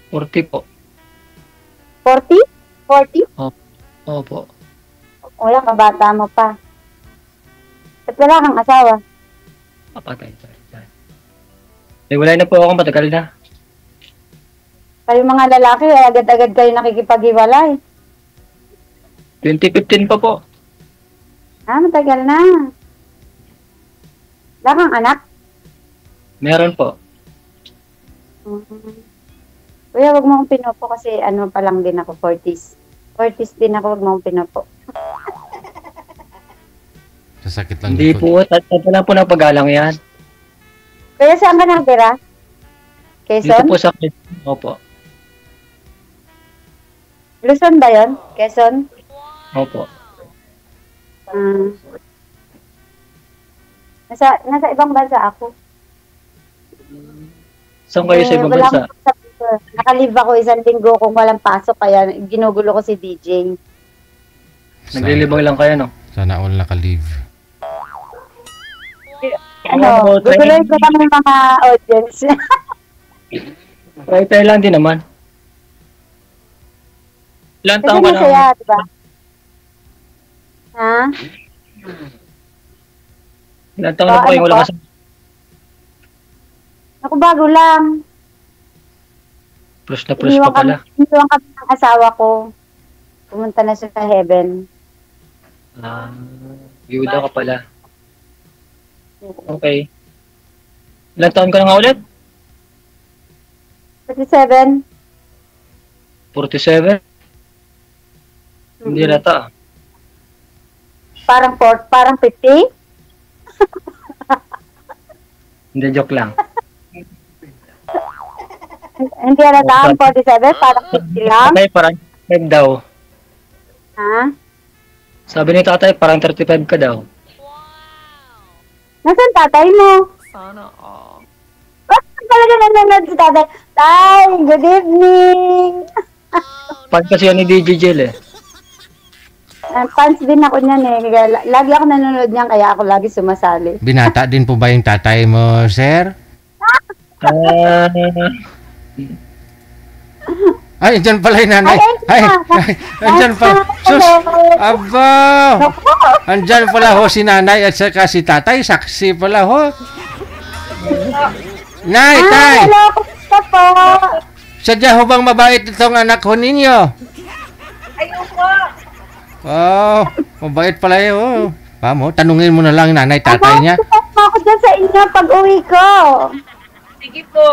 40 po. 40? 40? Opo. Wala, kabata mo pa. At wala kang asawa. Papatay. Wala na po ako, matagal na. Kayo mga lalaki, agad-agad kayo nakikipag-iwalay. 2015 pa po. Matagal na. Wala kang anak? Meron po. Kuya, wag mo akong pinopo kasi ano pa lang din ako, 40s. 40s din ako, wag mo akong pinopo. Sasakit lang Hindi po, tatlo lang po na pag-alang yan. Kuya, saan ka nakatira? Dito Quezon? po sa Opo. Luzon ba yun? Quezon? Opo. Nasa ibang bansa ako. Saan kayo sa ibang wala bansa? akong sabi ko. Nakalive ako 1 linggo kung walang pasok, kaya ginugulo ko si DJ. Naglilibang lang kayo, no? Sana all naka-leave. Guguloy ko kami mga audience. Try lang din naman. Ilan Kasi taong ka masaya, na? diba? Ha? Ilan taong na po kayo wala kasama? Ako bago lang. Plus na plus pa pala. Iniwan kami ng asawa ko. Pumunta na siya sa heaven. Byuda ka pala. Okay. Ilan taon ka na nga ulit? 37? 47? Hindi rata. Parang 50? Hindi, joke lang. Hindi alata ang 47? Parang 50 lang? Tatay, parang 35 daw. Ha? Sabi ni tatay, parang 35 ka daw. Nasaan tatay mo? Sana all. Bakit talaga nanonood si tatay? Tay, good evening! Pan kasi yan ni DJ Jel eh. Fans din ako niyan eh. Kaya lagi ako nanonood niyan, kaya ako lagi sumasali. Binata din po ba yung tatay mo, sir? Ay, dyan pala yung nanay. Ay, andyan pala. Sus, aba. Andyan pala ho si nanay at saka si tatay. Saksi pala ho. Nay, tay. Hello, kumusta po? Sadya ho bang mabait itong anak ho ninyo? Ayun po. Oh, mabait pala yun. Pamo, tanungin mo na lang yung nanay, tatay niya. Tutok mo ako dyan sa inyo pag uwi ko. Sige po.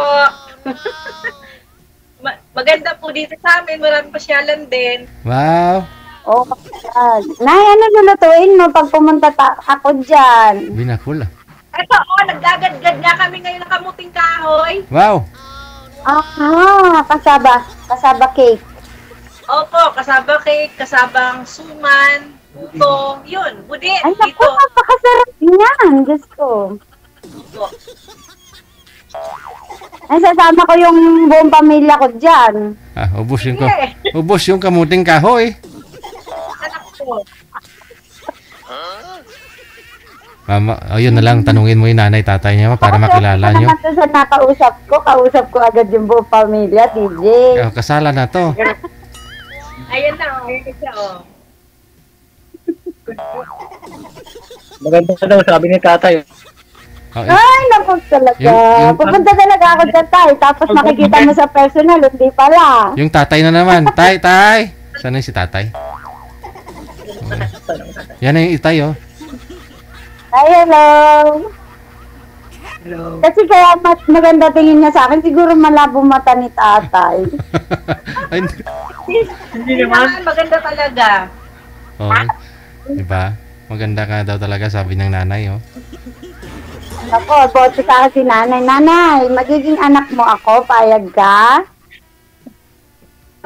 Maganda po dito sa amin. Maraming pasyalan din. Wow. Oh, God. Nay, ano lulutuin mo pag pumunta ako dyan? Binakul ah. Ito, naggagadgad nga kami ngayon ng kamuting kahoy. Wow. Kasaba cake. Opo, kasaba cake, kasabang suman, puto, yun, budit, Ay, naku, dito. napakasarap niyan. Diyos ko. Opo. Ay, sasama ko yung buong pamilya ko dyan. Ubos yung kamuting kahoy. Anak ko. Mama, ayun na lang, tanungin mo yung nanay, tatay niya para makilala nyo. Kasi sa kausap ko agad yung buong pamilya, DJ. Kasala na to. Ayan na, okay siya, Maganda ka daw, sabi ni tatay. Ay, naku talaga. Pupunta talaga ako dyan, tay. Tapos makikita mo sa personal, hindi pala. Yung tatay na naman. Tay. Saan yung si tatay? Yan na yung itay, oh. Ay, hello. Hello. Kasi kaya maganda tingin niya sa akin, siguro malabo mata ni tatay. Ay, Hindi Hindi naman, maganda talaga. oh, diba? Maganda ka daw talaga, sabi ng nanay, oh. Ako, boto sa akin si nanay. Nanay, magiging anak mo ako, payag ka?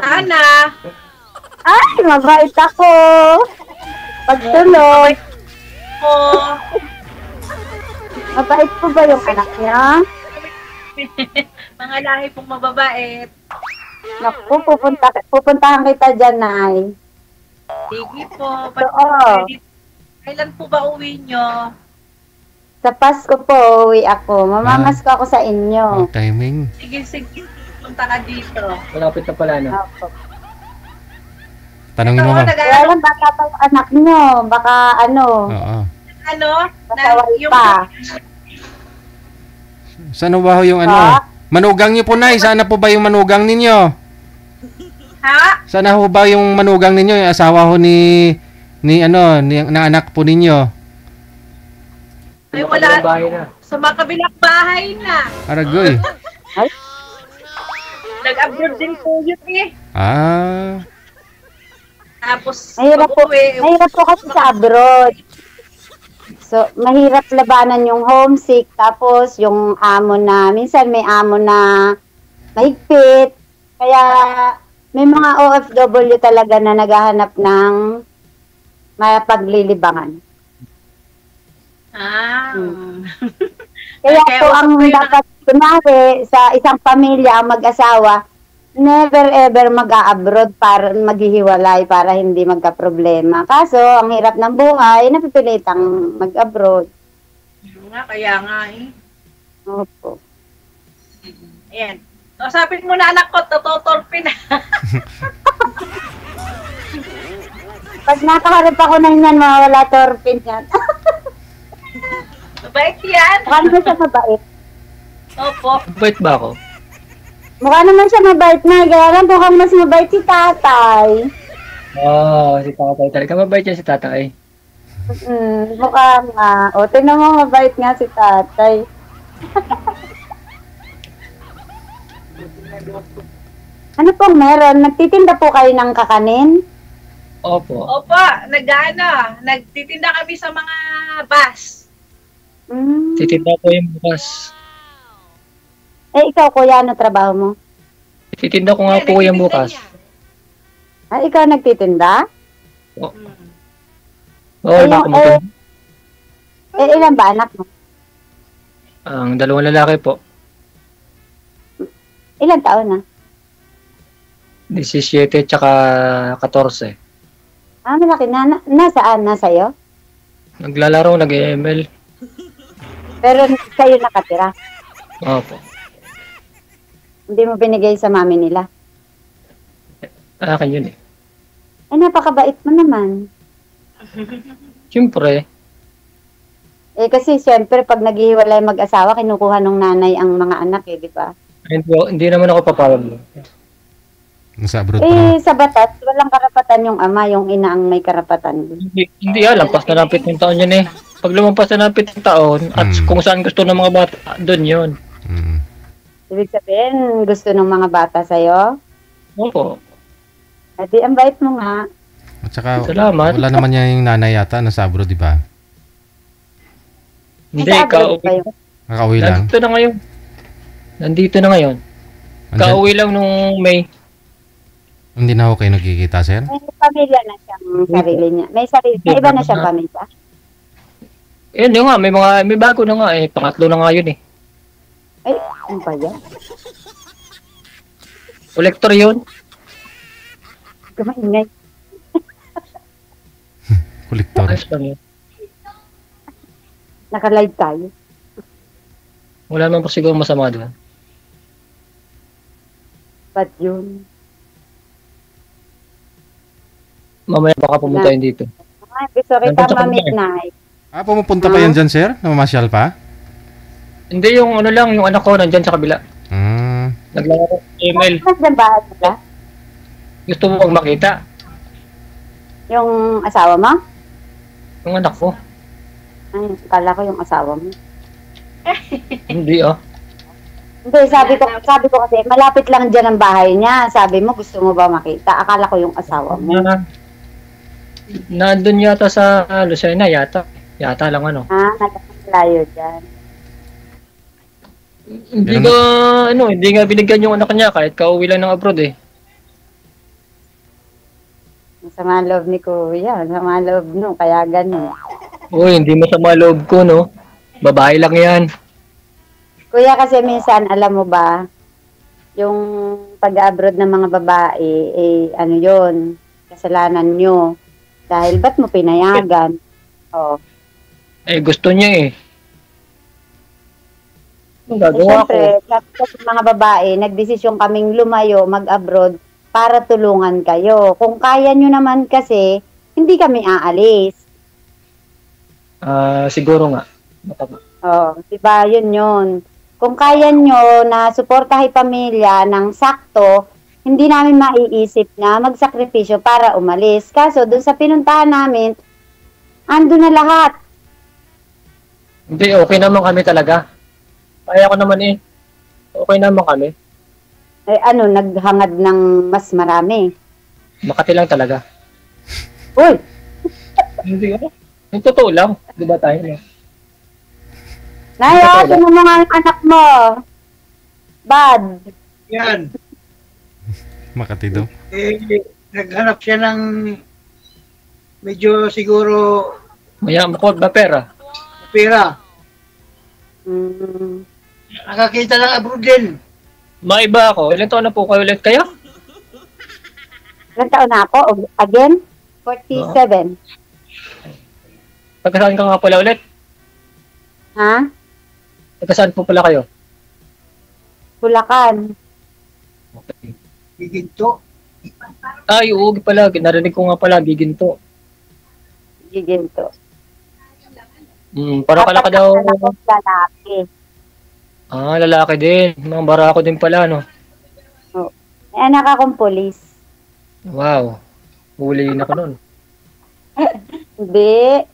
Sana. Ay, mabait ako. Pagtuloy. Po. Mabait po ba yung anak niya? Mga lahi pong mababait. Naku, pupuntahan kita dyan, Nay. Sige po. Oo. Kailan po ba uwi nyo? Sa Pasko po, uwi ako. Mamamas ko ako sa inyo. Oh, timing. Sige. Punta ka dito. Malapit na pala, no? Opo. Tanongin mo, Oo, ma'am. Kaya lang, baka pa yung anak nyo. Baka ano, Oo. ano? masaway yung pa. Saan ba ho yung ano? Ha? Manugang niyo po, Nay. Sana po ba yung manugang ninyo? Ha? Sana ho ba yung manugang ninyo, yung asawa ho ni na anak po ninyo? Ay, Makabilang wala. bahay na. Sa makabilang bahay na. Aragoy. Nag-abroad din po yun eh. Ah. Tapos, Mahirap po, pag-uwi, mahirap po kasi sa abroad. So, mahirap labanan yung homesick. Tapos, yung amo na, minsan may amo na mahigpit. Kaya, may mga OFW talaga na naghahanap ng mapaglilibangan. Kaya Kaya po, ang usap kayo dapat, kunwari, sa isang pamilya, ang mag-asawa, never ever mag-a-abroad para maghihiwalay para hindi magka-problema. Kaso, ang hirap ng buhay, napipilitang mag-abroad. Kaya nga eh. Opo. Ayan. Usapin mo na anak ko, tototorpin na. Pag nakaharap ako na yan, mawala torpin yan. Mabait yan. Mukha naman siya mabait. Opo. Bait ba ako? Mukha naman siya mabait na. Kaya lang mukhang mas mabait si tatay. Oo, si tatay talaga. Mabait yan si tatay. Mukha nga. O, tingnan mo, mabait nga si tatay. Ano pong meron? Nagtitinda po kayo ng kakanin? Opo. Opo, nagtitinda kami sa mga bus. Titinda ko yung bukas. Ikaw, kuya, ano trabaho mo? Titinda ko nga po yung bukas. Ikaw nagtitinda? Oo, baka mo. Ilan ba anak mo? Ang dalawang lalaki po. Ilan taon na? 17 tsaka 14. Malaki na. Nasaan? Nasa'yo? Naglalaro, nag-ML. Pero sa'yo nakatira. Opo. Hindi mo binigay sa mami nila. Akin yun eh. Napakabait mo naman. Siyempre. Kasi siyempre pag naghihiwalay mag-asawa, kinukuha ng nanay ang mga anak di ba? Hindi naman ako papawag. Nasa abroad pa naman. Sa batas, walang karapatan yung ama, yung ina ang may karapatan. Hindi lampas na ng 7 taon yan eh. Pag lumampas na ng 7 taon, at kung saan gusto ng mga bata, doon yun. Ibig sabihin, gusto ng mga bata sa'yo? Opo. Di, ang bait mo nga. At saka, Salamat. wala naman niya yung nanay yata nasa abroad, di ba? Hindi, Nasa abroad kayo. Nakauwi lang. Nandito na ngayon. Nandito na ngayon. Kauwi lang nung May. Hindi na ako kayo nagkikita, sir? May pamilya na siyang sarili niya. May iba na siyang pamilya. Yun nga, may bago na nga eh. Pangatlo na nga yun eh. Ay, ano ba yan? Collector yun. Kumaingay. Kolektor. Ayos lang yun. Naka-live tayo. Wala naman po siguro masama doon. Ba't yun? Mamaya baka pumunta yun dito. Gusto kita mamit na. Pumupunta pa yan dyan, sir? Namamasyal pa? Hindi, yung ano lang, yung anak ko nandyan sa kabila. Naglalaro email. Nasaan bahay nila? Gusto mo bang makita? Yung asawa mo? Yung anak ko. Ay, kala ko yung asawa mo. Hindi ah. Hindi, sabi ko kasi, malapit lang dyan ang bahay niya. Sabi mo, gusto mo ba makita? Akala ko yung asawa mo. Nandun yata sa Lucena, yata. Yata lang ano. Nagkakalayo dyan. Hindi nga binigyan yung anak niya kahit kauwi lang ng abroad eh. Masama loob ni Kuya. Masama loob no, kaya ganun. Uy, hindi masama loob ko, no? Babae lang yan. Kuya, kasi minsan, alam mo ba, yung pag-abroad ng mga babae, ano yun, kasalanan nyo. Dahil ba't mo pinayagan? Gusto niya eh. Ang gagawa ko. Siyempre, tapos mga babae, nagdesisyon kaming lumayo, mag-abroad, para tulungan kayo. Kung kaya nyo naman kasi, hindi kami aalis. Siguro nga. Diba, yun. Kung kaya nyo na suportahin pamilya ng sakto, hindi namin maiisip na magsakripisyo para umalis. Kaso, dun sa pinuntahan namin, ando na lahat. Hindi, okay naman kami talaga. Kaya ko naman eh. Okay naman kami. Naghangad ng mas marami. Makati lang talaga. Uy! Hindi ako. Yung totoo lang. Di ba tayo na? Naya, sino mo nga yung anak mo? Bad. Yan. Makati daw. Naghanap siya ng medyo siguro Mayaman ko ba pera? pera. Mm. Nakakita ng abroad din. Maiba ako. Ilan taon na po kayo ulit kayo? Ilang taon na ako? Again? 47. Pagkasaan ka nga pala ulit? Ha? Pagkasaan po pala kayo? Bulacan. Okay. Giginto. Ay, oo pala. Narinig ko nga pala. Giginto. Giginto. Para kala ka daw. Lalaki. Lalaki din. Mga barako din pala, no? May anak akong polis. Wow. Huli na ko nun. Hindi.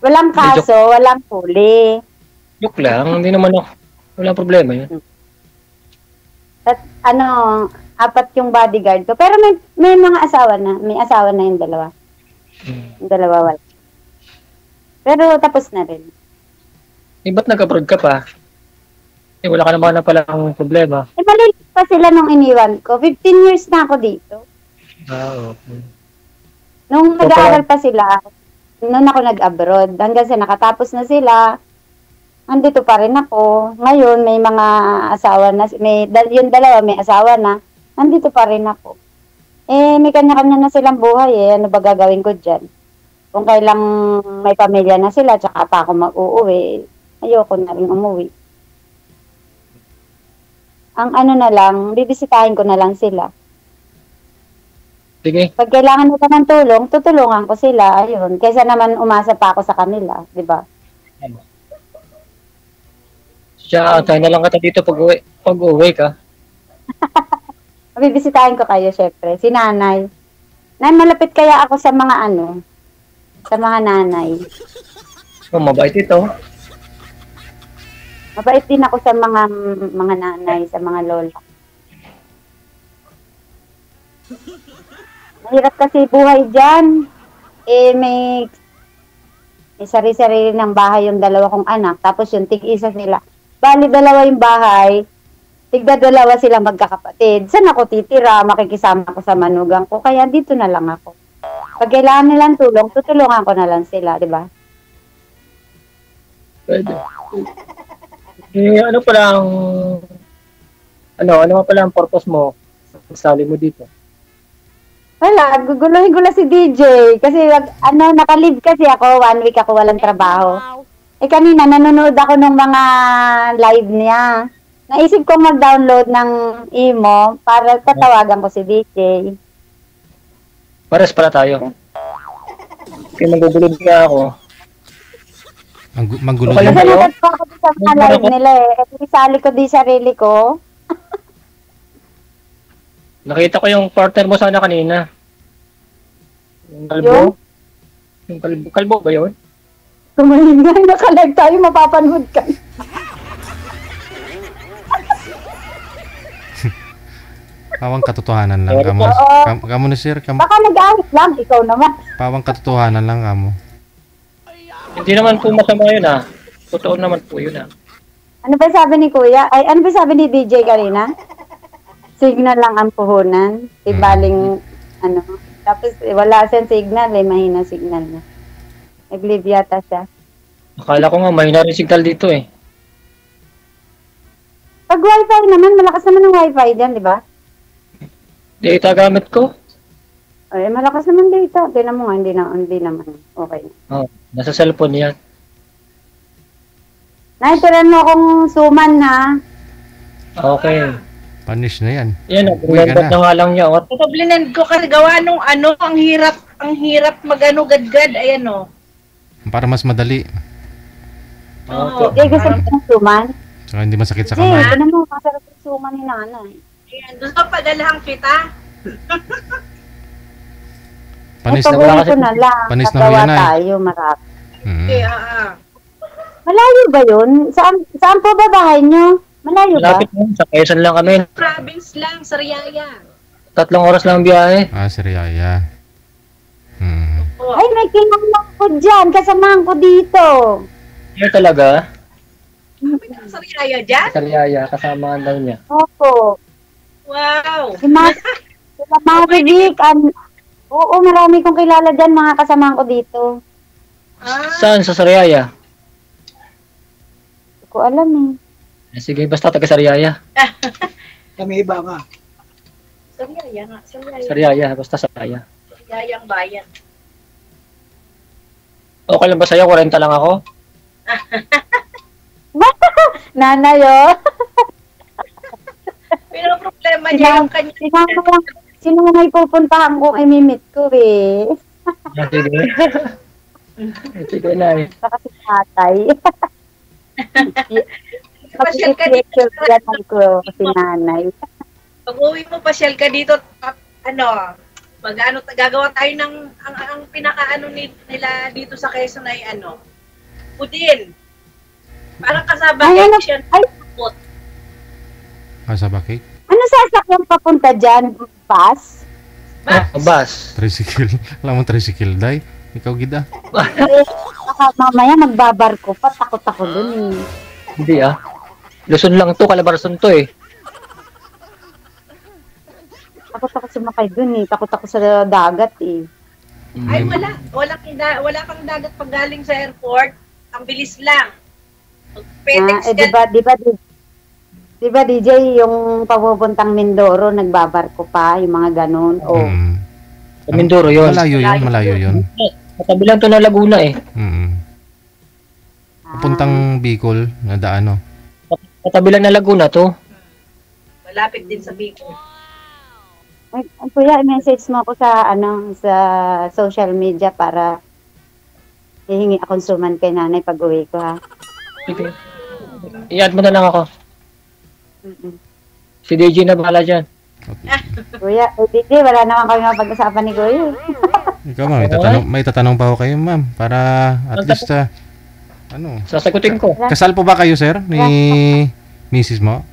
Walang kaso, walang huli. Joke lang. Hindi naman ako. Walang problema yun. At 4 yung bodyguard ko. Pero may mga asawa na. May asawa na yung dalawa. Yung dalawa wala. Pero tapos na rin. Ba't nag-abroad ka pa? Wala ka naman na palang problema. Maliit pa sila nung iniwan ko. 15 years na ako dito. Okay. Nung nag-aaral pa sila, noon ako nag-abroad. Hanggang sa nakatapos na sila, andito pa rin ako. Ngayon, may mga asawa na, yung dalawa may asawa na, andito pa rin ako. May kanya-kanya na silang buhay Ano ba gagawin ko dyan? Kung kailang may pamilya na sila, tsaka pa ako mag-uuwi, ayoko na rin umuwi. Ang na lang, bibisitahin ko na lang sila. Sige. Pag kailangan nila ng tulong, tutulungan ko sila. Ayun. Kaysa naman umasa pa ako sa kanila. Di ba? Siya, tayo na lang kita dito pag-uwi ka. Bibisitahin ko kayo, syempre. Si nanay. Nay, malapit kaya ako sa mga sa mga nanay. Mabait ito. Mabait din ako sa mga nanay, sa mga lola. Mahirap kasi buhay dyan. May sari-sarili ng bahay yung dalawa kong anak. Tapos yung tig-isa sila. Bali, dalawa yung bahay. Tigda-dalawa sila magkakapatid. Saan ako titira? Makikisama ko sa manugang ko. Kaya dito na lang ako. Pag kailangan nilang tulong, tutulungan ko na lang sila, di ba? Pwede. Ano pala ang purpose mo? Sali mo dito. Wala, guguluhin-gula si DJ. Kasi naka-leave kasi ako, 1 week ako walang trabaho. Kanina, nanonood ako ng mga live niya. Naisip kong mag-download ng imo para tatawagan ko si DJ. Pares pala tayo. Kaya magugulog nga ako. Manggulo Okay din. lang. Nanonood po ako sa mga live nila Isali ko di sarili ko. Nakita ko yung partner mo sana kanina. Yung kalbo? Yung kalbo ba yun? Kumahinga, naka-live tayo, mapapanood ka. Pawang katotohanan lang kamo. Kamo na sir, Baka nag-ahit lang, ikaw naman. pawang katotohanan lang kamo. Hindi naman po masama yun Totoo naman po yun Ano ba sabi ni Kuya? Ano ba sabi ni DJ kanina? Signal lang ang puhunan. Ibaling, Tapos wala siyang signal, mahina signal niya. Nag-leave yata siya. Akala ko nga may rin signal dito Pag wifi naman, malakas naman ang wifi dyan, di ba? Data gamit ko. Malakas naman data. Tignan mo nga, hindi naman. Okay. Nasa cellphone yan. Naitiran mo akong suman, ha? Okay. Panis na yan. Yan, Uwi ka nag na nga lang niya. What? Ito, blinan ko kasi gawa nung ano, ang hirap magano gad-gad, ayan o. Para mas madali. Oo. Jay, gusto mo ng suman? Saka hindi masakit sa Jay, kamay. ito mo, masarap yung suman ni nanay. Ayan, gusto ko padalahang kita. Panis Ay, na. paborito ko na lang. Panis na Nagawa yan, ay. tayo, marami. Okay, Mm. Malayo ba yun? Saan po ba bahay nyo? Malayo ba? Malapit mo. Sa Quezon lang kami. Province lang, Sariaya. 3 oras lang ang biyahe. Si Riaya. Mm. Oo. Ay, may kinamang ko dyan. Kasamahan ko dito. Yan talaga. Sariaya dyan? Sa Liaya, kasama daw niya. Opo. Wow. Sila Marivic. Oo, marami kong kilala dyan, mga kasamahan ko dito. Saan? Sa Sariaya? Hindi ko alam eh. Sige, basta taga Sariaya. Kami iba nga. Sariaya nga, Sariaya. Sariaya, basta Sariaya. Sariayang bayan. Okay lang ba sa'yo? 40 lang ako? Nanay, oh. Pero problema niya yung kanya. Sino may pupuntahan kung imimit ko eh. Sige. Sige na eh. Saka si tatay. Pasyal ka Kasi dito. picture ko si nanay. Pag uwi mo, pasyal ka dito, gagawa tayo ng, ang pinaka-ano nila dito sa Quezon ay budin. Parang kasaba Ay, ano? siya. Ay, Kasaba cake? ano sasakyan papunta dyan? Bus? Bas. Tricycle. Alam mo tricycle, day? Ikaw gida. Eh, baka mamaya magbabarko pa. Takot ako dun eh. Hindi ah. Luzon lang to, Calabarzon to eh. Takot ako sumakay dun eh. Takot ako sa dagat eh. Ay, wala kang dagat pag galing sa airport. Ang bilis lang. Pag-petex Di ba DJ, yung papupuntang Mindoro, nagbabarko pa, yung mga ganun. O, Mm. Sa Mindoro yun. Malayo yun. Katabi lang to na Laguna eh. Mm. Papuntang Bicol na daano. Katabi lang na Laguna to. Malapit din sa Bicol. Ay, kuya, i-message mo ako sa, sa social media para hihingi akong suman kay nanay pag uwi ko, ha? Sige. I-add mo na lang ako. Mm-mm. Si DJ na bahala dyan. Kuya, DJ, wala naman kami mapag-usapan ni Kuya. Ikaw ma'am, may tatanong pa ako kayo ma'am. Para at least, Sasagutin ko. kasal po ba kayo sir? Ni Mrs. mo?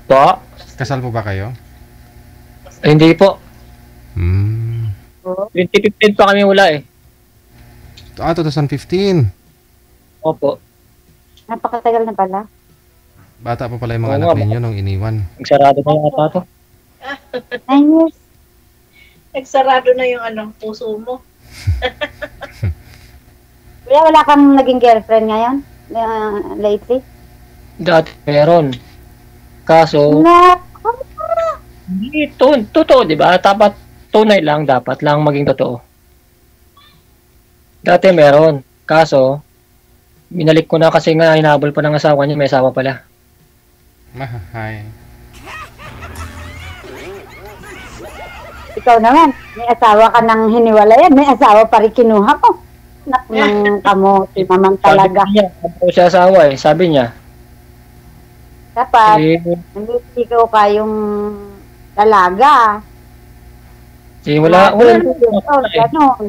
Po? Kasal po ba kayo? Ay, hindi po. Hmm. 2015 pa kami wala eh. 2015. Opo. Napakatagal na pala. Bata pa pala yung mga Oo anak nga, ninyo nung iniwan. Nagsarado na yung ata to. 9 years. Nagsarado na yung puso mo. Kuya, wala kang naging girlfriend ngayon? Lately? Dati meron. Kaso, No. hindi totoo, di ba? Dapat tunay lang, dapat lang maging totoo. Dati meron. Kaso, binalik ko na kasi nga hinabol pa ng asawa niya, may asawa pala. Mahay. Ikaw naman, may asawa ka ng hiniwalayan, may asawa pa rin kinuha ko. Nak ng kamote naman talaga. Sabi niya, ako siya asawa eh. Sabi niya, Dapat, eh, hindi ikaw kayong dalaga. wala eh. Ganon.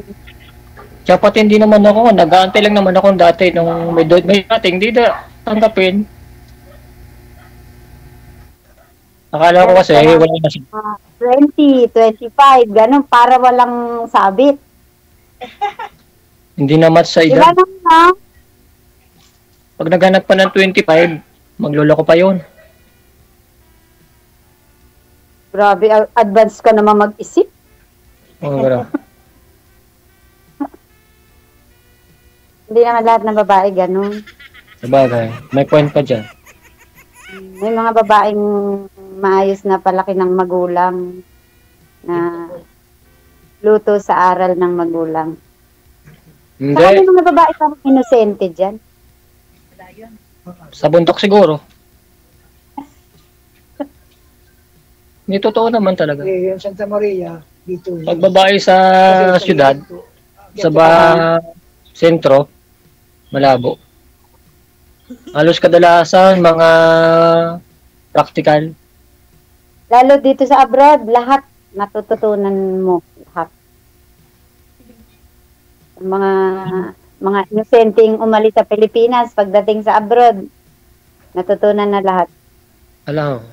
Kaya pati hindi naman ako, nag-aantay lang naman ako dati nung may dating, hindi na tanggapin. Akala ko kasi, wala na siya. 20, 25, ganon, para walang sabit. Hindi na match sa Diba edad. naman? Pag naghanap pa ng 25, magloloko pa yun. Grabe, advance ka naman mag-isip. Oh, bro. Hindi naman lahat ng babae ganon. Sabagay, may point pa dyan. May mga babaeng maayos na palaki ng magulang na luto sa aral ng magulang. Saka may Hindi, mga babae pang inosente dyan. yun. Sa bundok siguro. Hindi totoo naman talaga. Eh, yung Santa Maria, dito. Pag babae sa Kasi syudad, sa sentro, malabo. Halos kadalasan mga practical. Lalo dito sa abroad, lahat natututunan mo. Lahat. Mga inosenteng umalis sa Pilipinas, pagdating sa abroad, natutunan na lahat. Alam,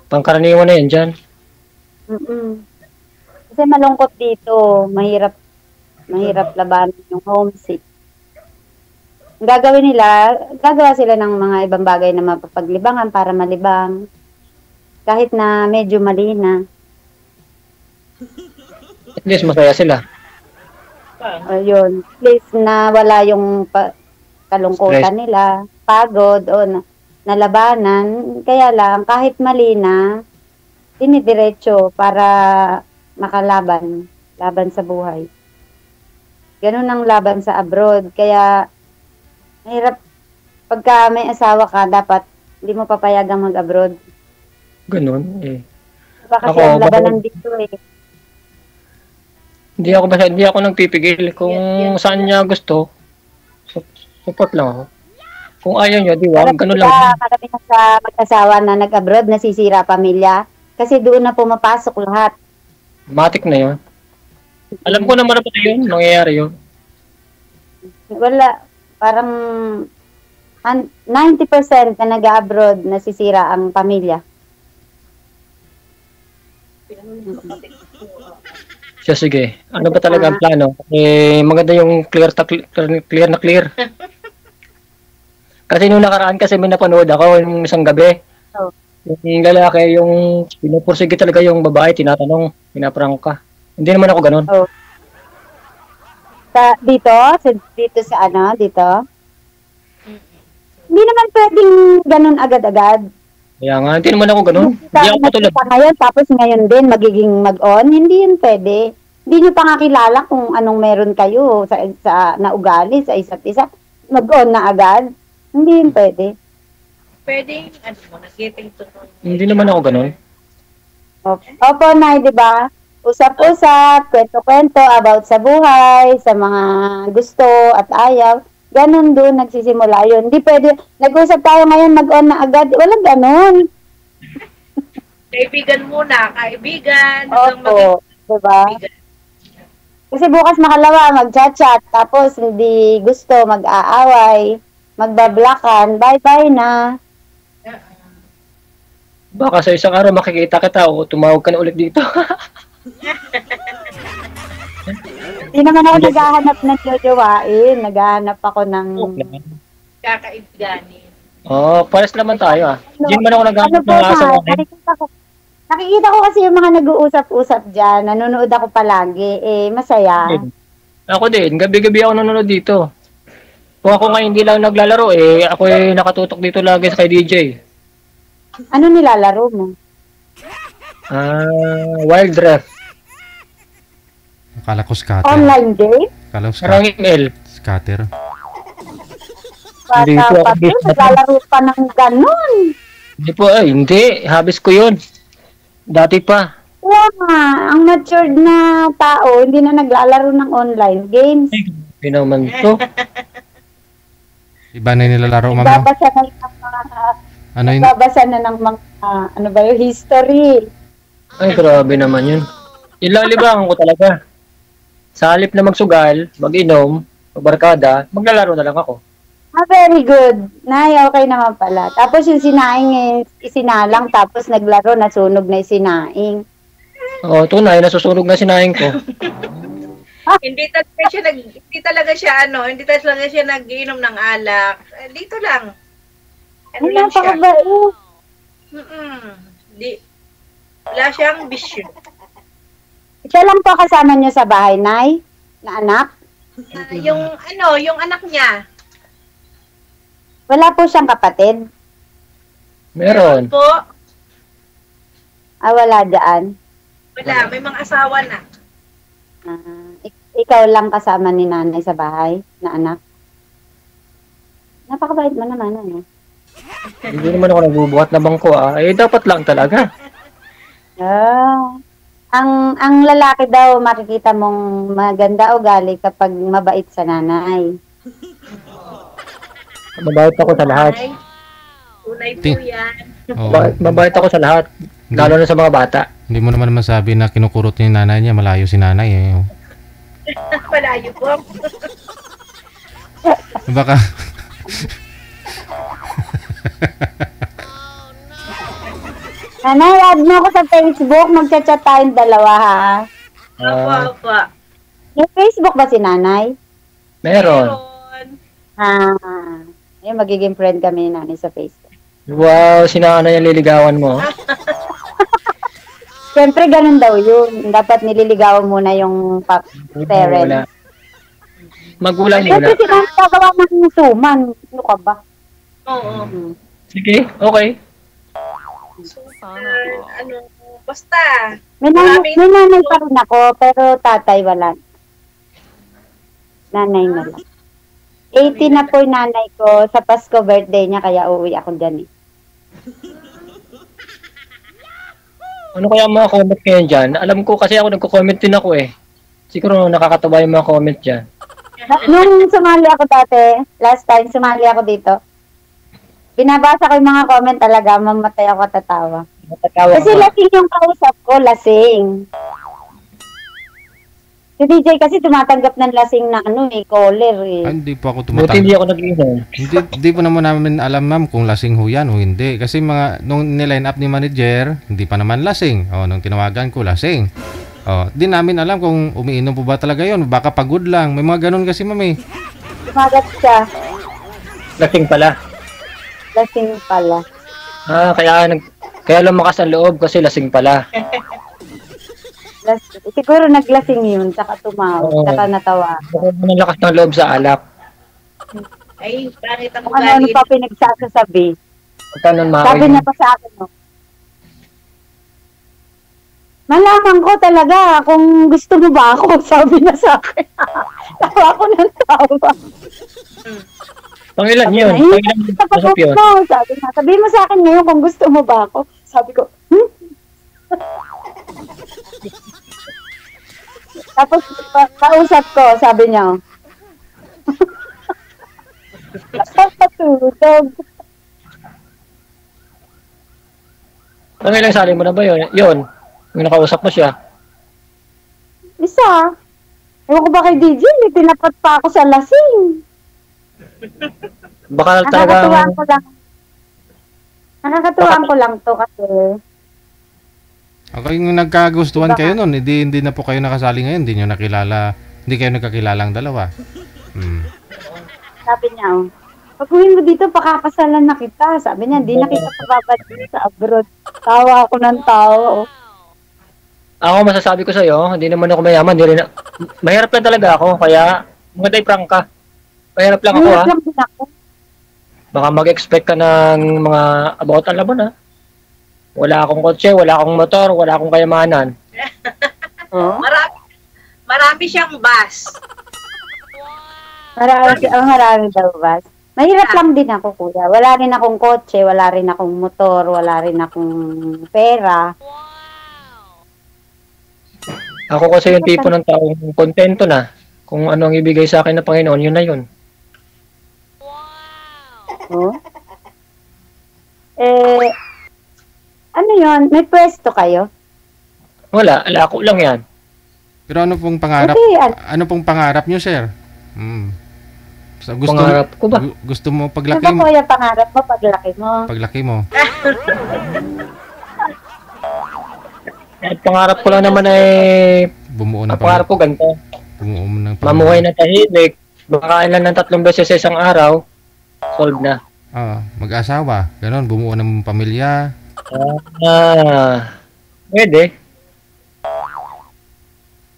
pangkaraniwan na yan dyan. Kasi malungkot dito, mahirap labanan yung homesick. Ang gagawin nila, gagawa sila ng mga ibang bagay na mapapaglibangan para malibang. Kahit na medyo mali na. At least masaya sila. Ayun. At least na wala yung kalungkutan nila, pagod o nalabanan. Kaya lang, kahit mali na, dinidiretso para makalaban. Laban sa buhay. Ganun ang laban sa abroad. Kaya, mahirap. Pagka may asawa ka, dapat hindi mo papayagang mag-abroad. Ganun eh. Diba kasi ang labanan dito eh. Hindi ako nagpipigil. Kung saan niya gusto, support lang ako. Kung ayaw niya, di ba? Ganun lang. Karamihan sa mag-asawa na nag-abroad, nasisira pamilya. Kasi doon na pumapasok lahat. Matik na yun. Alam ko naman na yun, mangyayari yun. Wala, parang 90% na nag-abroad, nasisira ang pamilya. Siya, sige. Ano ba talaga ang plano? Eh, maganda yung clear na clear. Kasi nung nakaraan kasi may napanood ako yung isang gabi. Oh. Yung lalaki, yung pinupursige talaga yung babae, tinatanong, pinaprank ka. Hindi naman ako ganun. Oh. Dito sa ano, dito? Hindi naman pwedeng ganun agad-agad. Kaya nga, hindi naman ako ganun. Hindi ako katulad. Ngayon, tapos ngayon din, magiging mag-on. Hindi yun pwede. Hindi nyo pa nga kilala kung anong meron kayo sa naugali sa isa't isa. Mag-on na agad. Hindi yun pwede. Pwede, nag-getting to know. Hindi naman ako ganun. Opo, Nay, di ba? Usap-usap, kwento-kwento about sa buhay, sa mga gusto at ayaw. Ganon doon nagsisimula yun. Hindi pwede, nag-usap tayo ngayon, mag-on na agad. Walang ganon. Kaibigan muna, kaibigan. Opo, diba? Kasi bukas makalawa, mag-chat-chat, tapos hindi gusto, mag-aaway, magbablakan, bye-bye na. Baka sa isang araw makikita kita o tumawag ka na ulit dito. Hindi naman ako naghahanap ng jojowain. Naghahanap ako ng... Kakaibiganin. Pares naman tayo ah. Hindi naman ako naghahanap ng asawa. Nakikita ko kasi yung mga nag-uusap-usap dyan. Nanonood ako palagi. Masaya. Ako din. Gabi-gabi ako nanonood dito. Kung ako nga hindi lang naglalaro, ako nakatutok dito lagi sa kay DJ. Ano nilalaro mo? Wild Rift. Akala ko scatter. Online game? Akala ko Parang email. scatter. Hindi po. Pati, naglalaro pa ng ganun. Hindi po, hindi. Habis ko yun. Dati pa. Ang matured na tao, hindi na naglalaro ng online games. Hindi naman to. Iba na yung nilalaro, ma'am. Nagbabasa na ng mga... Nagbabasa na ng mga... ano ba yung history. Ay, grabe naman yun. Ilalibangan ko talaga. Sa halip na magsugal, mag-inom, magbarkada, maglalaro na lang ako. Very good. Nay, okay naman pala. Tapos yung sinaing isinalang, tapos naglaro, nasunog na yung sinaing. Oo, tunay, nasusunog na sinaing ko. Hindi talaga siya nag-iinom ng alak. Dito lang. Ano lang siya? Wala siyang bisyo. Siya lang po kasama niyo sa bahay, Nay? Na anak? Yung anak niya. Wala po siyang kapatid? Meron. Po. Wala dyan. Wala, may mga asawa na. Ikaw lang kasama ni nanay sa bahay na anak? Napakabait mo naman, ano? Hindi naman ako nagbubuhat na bangko Eh, dapat lang talaga. Ah. Ang lalaki daw, makikita mong maganda ugali kapag mabait sa nanay. Mabait ako sa lahat. Ay, tunay po Ting- yan. Oo. Mabait ako sa lahat. Lalo na sa mga bata. Hindi mo naman masabi na kinukurot ni nanay niya, malayo si nanay eh. Malayo po. Baka, Nanay, add mo ako sa Facebook. Magchat-chat tayong dalawa, ha? Opo, Ah, opo. May Facebook ba si nanay? meron. Meron. Ah. Ayun, magiging friend kami ni nanay sa Facebook. Wow, sinanay yung liligawan mo. Siyempre, ganun daw yun. Dapat nililigawan muna yung Wala. parents. Magulang Siyempre, muna. sinasagawa ng suman. Ano ka ba? Oo. Hmm. Sige, okay. Ano, basta. May nanay pa rin ako, pero tatay wala. Nanay na lang. 80 na po yung nanay ko. Sa Pasko birthday niya, kaya uuwi ako dyan eh. Ano kaya ang mga comment ngayon dyan? Alam ko kasi ako nagko-comment din ako eh. Siguro nakakatawa yung mga comment dyan. Nung sumali ako dati, last time sumali ako dito, binabasa ko yung mga comment talaga, mamatay ako tatawa. Natatawa Kasi ko. lasing yung kausap ko, lasing. Si DJ kasi tumatanggap ng lasing na caller eh. hindi po ako Buti hindi tumatanggap. ako nag-inom. Hindi po naman namin alam ma'am kung lasing ho yan o hindi. Kasi nung niline up ni manager, hindi pa naman lasing. Nung tinawagan ko, lasing. Di namin alam kung umiinom po ba talaga yon. Baka pagod lang. May mga ganun kasi ma'am eh. Tumagat siya, Lasing pala. lasing pala. Kaya lumakas ang loob kasi lasing pala. Siguro naglasing yun, saka tumawa, Oo. saka natawa. Baka ng lakas ng loob sa alak. Ay, bakit ang Kung ano ugali? pa pinagsasabi. Pagka nun Sabi makakainom. niya pa sa akin, no? Malaman ko talaga kung gusto mo ba ako, sabi niya sa akin. Tawa ko ng tawa. Pangilan Sabi yun. niya, Pangilan "Tapos yun. mo," sabi niya. Sabi mo sa akin ngayon kung gusto mo ba ako. Sabi ko, Tapos kausap ko, sabi niya, patulog. Pangilan sali mo na ba yun? Yun. Yung nakausap mo siya. Isa. Ewan ko ba kay DJ, may tinapat pa ako sa lasing. Baka talaga. Nakakatuwaan ko lang. Nakakatuwaan ko lang to kasi Okay, yung nagkagustuhan Baka- kayo nun, hindi na po kayo nakasali ngayon. Hindi nyo nakilala, hindi kayo nagkakilalang dalawa. sabi niya, pag uwi mo dito, pakakasalan na kita. Sabi niya, hindi na kita pababalik sa abroad. Tawa ako ng tawa. Oh. Ako masasabi ko sa'yo, hindi naman ako mayaman. Mahirap lang talaga ako. Kaya, maganda prank ka. Mahirap lang ako Mahirap ha. lang din ako. Baka mag-expect ka ng mga about alam mo na. Wala akong kotse, wala akong motor, wala akong kayamanan. Oh. Marami siyang bus. Marami daw ba? Mahirap lang din ako, kuya. Wala rin akong kotse, wala rin akong motor, wala rin akong pera. Ako kasi yung tipo ng taong kontento na. Kung ano ang ibigay sa akin ng Panginoon, yun na yun. Oh. Ano yon? May pwesto kayo? Wala, alako lang yan. Pero ano pong pangarap? Kasi, Ano pong pangarap nyo, sir? So, Pangarap ko ba? Gusto mo ano paglaki ba mo? kuya pangarap mo paglaki mo? Paglaki mo. At pangarap ko lang naman ay, Bumuo ng ang pangarap ko ganito. Bumuo ng Mamuhay na tahimik, makain lang ng 3 beses sa isang araw, solve na. Mag-asawa. Ganon, bumuo ng pamilya. Pwede.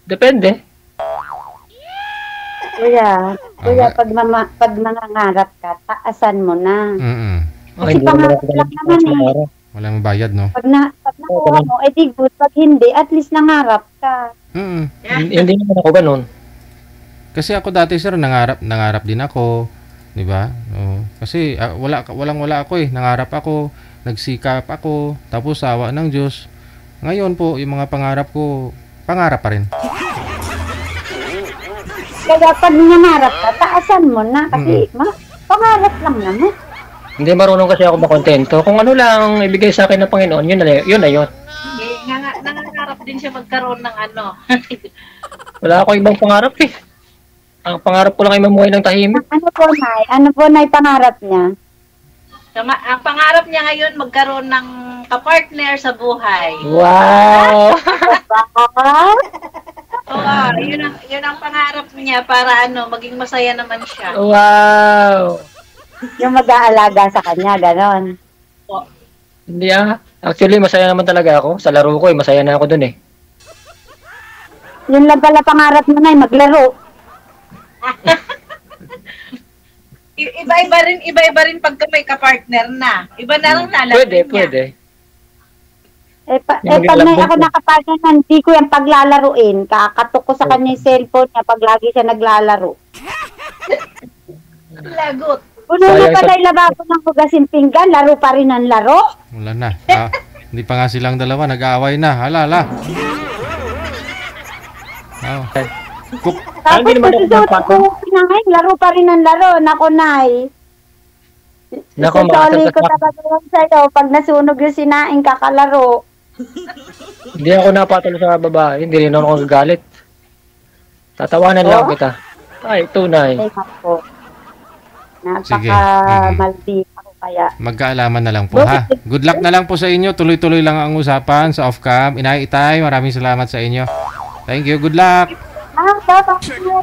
Depende. Kuya, pag nangangarap ka, taasan mo na. Oh, hindi pangarap naman ako lang naman ganun sa araw. Wala mong bayad, no? Pag nakuha mo, di good. Pag hindi, at least nangarap ka. Hindi naman ako ganun. Kasi ako dati, sir, nangarap din ako. 'Di ba? Kasi wala ako eh. Nangarap ako, nagsikap ako, tapos awa ng Diyos. Ngayon po, yung mga pangarap ko, pangarap pa rin. Kaya pag nangarap ka, taasan mo na. Kasi pangarap lang naman. Hindi marunong kasi ako makontento. Kung ano lang ibigay sa akin ng Panginoon, yun na yun. Nangangarap din siya magkaroon ng ano. Wala ako ibang pangarap eh. Ang pangarap ko lang ay mamuhay ng tahimik. Ano po, Nay? Ano po, Nay, pangarap niya? Ang pangarap niya ngayon magkaroon ng kapartner sa buhay. Wow! Oo, yun ang pangarap niya para maging masaya naman siya. Wow! Yung mag-aalaga sa kanya, ganon. Hindi Actually, masaya naman talaga ako. Sa laro ko masaya na ako dun eh. Yun lang pala pangarap mo, Nay, maglaro. Iba-iba rin pagka may kapartner na. Iba na lang lalagyan niya. Pwede. Pag may ako nakapartner na, hindi ko yung paglalaruin. Kakatok ko sa kanya yung cellphone niya pag lagi siya naglalaro. Lagot. Puno na pala yung lababo ng hugasin pinggan, laro pa rin ang laro. Wala na. Hindi pa nga silang dalawa, nag-aaway na. Hala. Tapos susunod ko pinangay, laro pa rin ang laro. Nako, Nay. Susuli ko talaga lang sa'yo. Pag nasunog yung sinaing kakalaro. Hindi ako napatalo sa babae. Hindi rin ako gagalit. Tatawanan lang kita. Ay, tunay. Ay, ako. Sige. Napaka-maldi ako kaya. Magkaalaman na lang po ha. Good luck na lang po sa inyo. Tuloy-tuloy lang ang usapan sa off-cam. Inay-itay, maraming salamat sa inyo. Thank you. Good luck.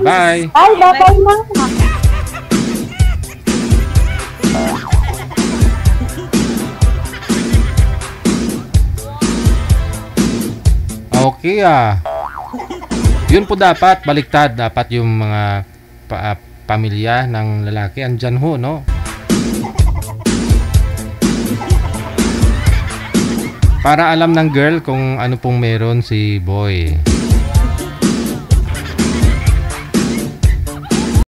Bye. Bye. Bye, bye na. Okay Yun po dapat, baliktad. Dapat yung mga pamilya ng lalaki andyan ho, no? Para alam ng girl kung ano pong meron si boy.